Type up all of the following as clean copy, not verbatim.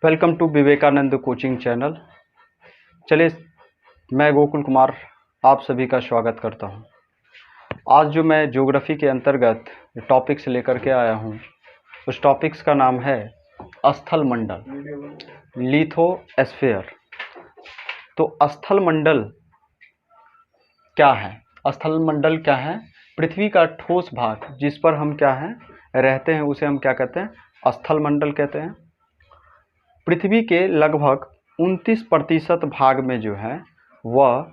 Welcome to Vivekananda coaching channel. चलिए, मैं गोकुल कुमार आप सभी का स्वागत करता हूं। आज जो मैं ज्योग्राफी के अंतर्गत टॉपिक्स लेकर के आया हूं, उस टॉपिक्स का नाम है स्थल मंडल, लिथोस्फीयर। तो स्थल मंडल क्या है? स्थल मंडल क्या है? पृथ्वी का ठोस भाग जिस पर हम क्या है रहते हैं, उसे हम क्या कहते हैं? स्थल मंडल कहते हैं। पृथ्वी के लगभग 29% भाग में जो है वह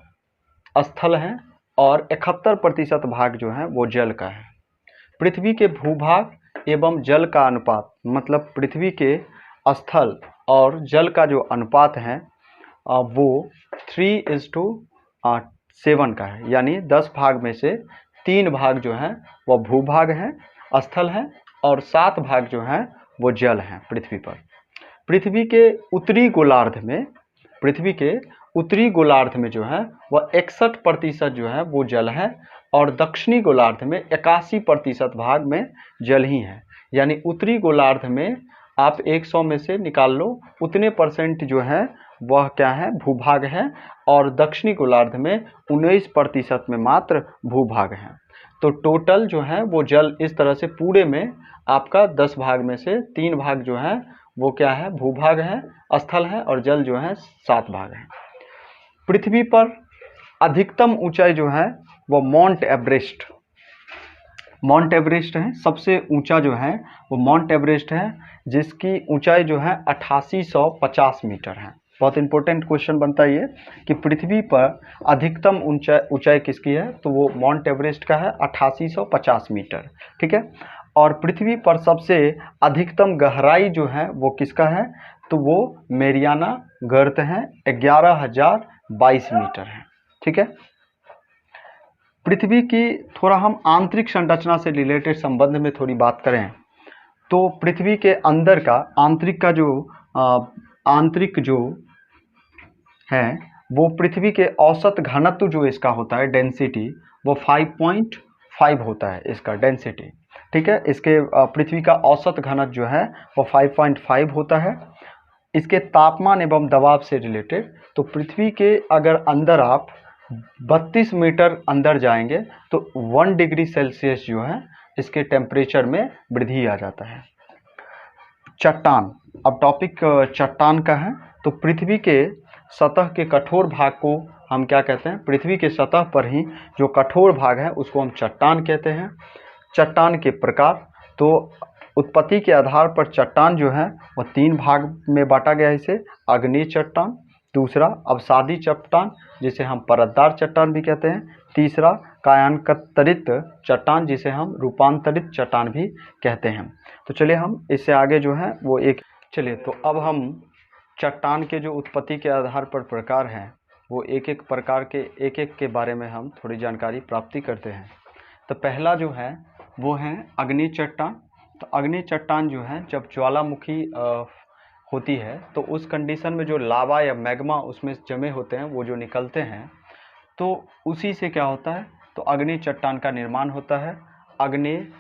स्थल है और 71% भाग जो है वो जल का है। पृथ्वी के भूभाग एवं जल का अनुपात, मतलब पृथ्वी के स्थल और जल का जो अनुपात है वो 3:7 का है। यानी 10 भाग में से 3 भाग जो है वह भूभाग है, स्थल है, और 7 भाग जो है वो जल है पृथ्वी पर। पृथ्वी के उत्तरी गोलार्ध में जो है वह 61% जो है वो जल है और दक्षिणी गोलार्ध में 81% भाग में जल ही है। यानी उत्तरी गोलार्ध में आप 100 में से निकाल लो, उतने % जो है वह क्या है? भूभाग है, और दक्षिणी गोलार्ध में 19% में मात्र भूभाग है। तो टोटल जो है वो जल इस तरह से पूरे में आपका 10 भाग में से 3 भाग जो है वो क्या है? भूभाग है, स्थल है, और जल जो है 7 भाग है। पृथ्वी पर अधिकतम ऊंचाई जो है वो माउंट एवरेस्ट है। सबसे ऊंचा जो है वो माउंट एवरेस्ट है, जिसकी ऊंचाई जो है 8850 मीटर है। बहुत इंपॉर्टेंट क्वेश्चन बनता है ये कि पृथ्वी पर अधिकतम ऊंचाई किसकी है? तो वो माउंट एवरेस्ट का है, 8850 मीटर। ठीक है। और पृथ्वी पर सबसे अधिकतम गहराई जो है वो किसका है? तो वो मेरियाना गर्त है, 11,022 मीटर है। ठीक है। पृथ्वी की थोड़ा हम आंतरिक संरचना से रिलेटेड संबंध में थोड़ी बात करें तो पृथ्वी के अंदर का आंतरिक जो है वो पृथ्वी के औसत घनत्व जो इसका होता है, डेंसिटी, वो 5.5 होता है इसका डेंसिटी। ठीक है। इसके पृथ्वी का औसत घनत्व जो है वो 5.5 होता है। इसके तापमान एवं दबाव से रिलेटेड, तो पृथ्वी के अगर अंदर आप 32 मीटर अंदर जाएंगे तो 1 डिग्री सेल्सियस जो है इसके टेम्परेचर में वृद्धि आ जाता है। चट्टान, अब टॉपिक चट्टान का है। तो पृथ्वी के सतह के कठोर भाग को हम क्या कहते हैं? पृथ्वी के सतह पर ही जो कठोर भाग है उसको हम चट्टान कहते हैं। चट्टान के प्रकार, तो उत्पत्ति के आधार पर चट्टान जो है वह 3 भाग में बांटा गया है इसे। अग्नेय चट्टान, दूसरा अवसादी चट्टान जिसे हम परतदार चट्टान भी कहते हैं, तीसरा कायांतरित चट्टान जिसे हम रूपांतरित चट्टान भी कहते हैं। तो चलिए हम इससे आगे जो है वो तो अब हम चट्टान के जो उत्पत्ति के आधार पर प्रकार हैं वो एक एक के बारे में हम थोड़ी जानकारी प्राप्ति करते हैं। तो पहला जो है वो है अग्नि चट्टान। तो अग्नि चट्टान जो है जब ज्वालामुखी होती है तो उस कंडीशन में जो लावा या मैग्मा उसमें जमे होते हैं वो जो निकलते हैं, तो उसी से क्या होता है? तो अग्नि चट्टान का निर्माण होता है। अग्नि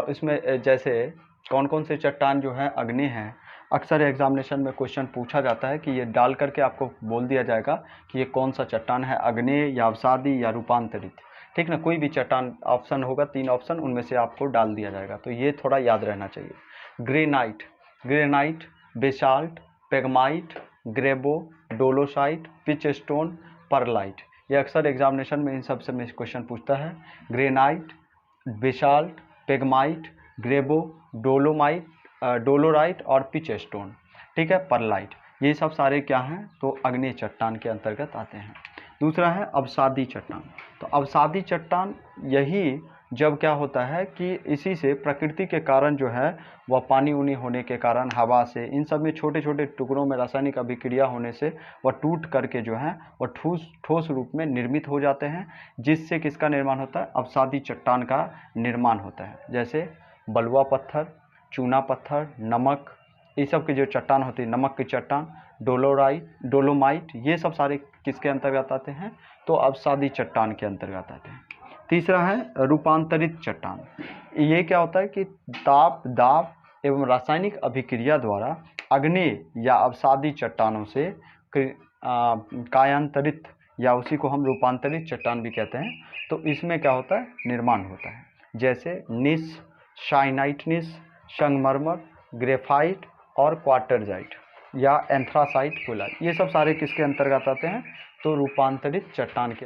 इसमें जैसे कौन कौन से चट्टान जो है अग्नि हैं, अक्सर एग्जामिनेशन में क्वेश्चन पूछा जाता है कि ये डाल करके आपको बोल दिया जाएगा कि ये कौन सा चट्टान है, अग्नि या अवसादी या रूपांतरित। ठीक ना, कोई भी चट्टान ऑप्शन होगा, 3 ऑप्शन, उनमें से आपको डाल दिया जाएगा। तो ये थोड़ा याद रहना चाहिए। ग्रेनाइट, बेसाल्ट, पेगमाइट, ग्रेबो, डोलोसाइट, पिच स्टोन, परलाइट। ये अक्सर एग्जामिनेशन में इन सब से में क्वेश्चन पूछता है। ग्रेनाइट, बेसाल्ट, पेगमाइट, ग्रेबो, डोलोराइट और पिच स्टोन। ठीक है, परलाइट, ये सब सारे क्या हैं? तो अग्नि चट्टान के अंतर्गत आते हैं। दूसरा है अवसादी चट्टान। तो अवसादी चट्टान यही जब क्या होता है कि इसी से प्रकृति के कारण जो है वह पानी उनी होने के कारण, हवा से, इन सब में छोटे छोटे टुकड़ों में रासायनिक अभिक्रिया होने से वह टूट करके जो है वह ठोस रूप में निर्मित हो जाते हैं, जिससे किसका निर्माण होता है? अवसादी चट्टान का निर्माण होता है। जैसे बलुआ पत्थर, चूना पत्थर, नमक, ये सब की जो चट्टान होती है, नमक की चट्टान, डोलोमाइट, ये सब सारे किसके अंतर्गत आते हैं? तो अवसादी चट्टान के अंतर्गत आते हैं। तीसरा है रूपांतरित चट्टान। ये क्या होता है कि ताप, दाब एवं रासायनिक अभिक्रिया द्वारा आग्नेय या अवसादी चट्टानों से कायांतरित या उसी को हम रूपांतरित चट्टान भी कहते हैं, तो इसमें क्या होता है, निर्माण होता है। जैसे निस, शाइनाइट संगमरमर, ग्रेफाइट और क्वार्टरजाइट या एंथ्रासाइट कोलाइट, ये सब सारे किसके अंतर्गत आते हैं, तो रूपांतरित चट्टान के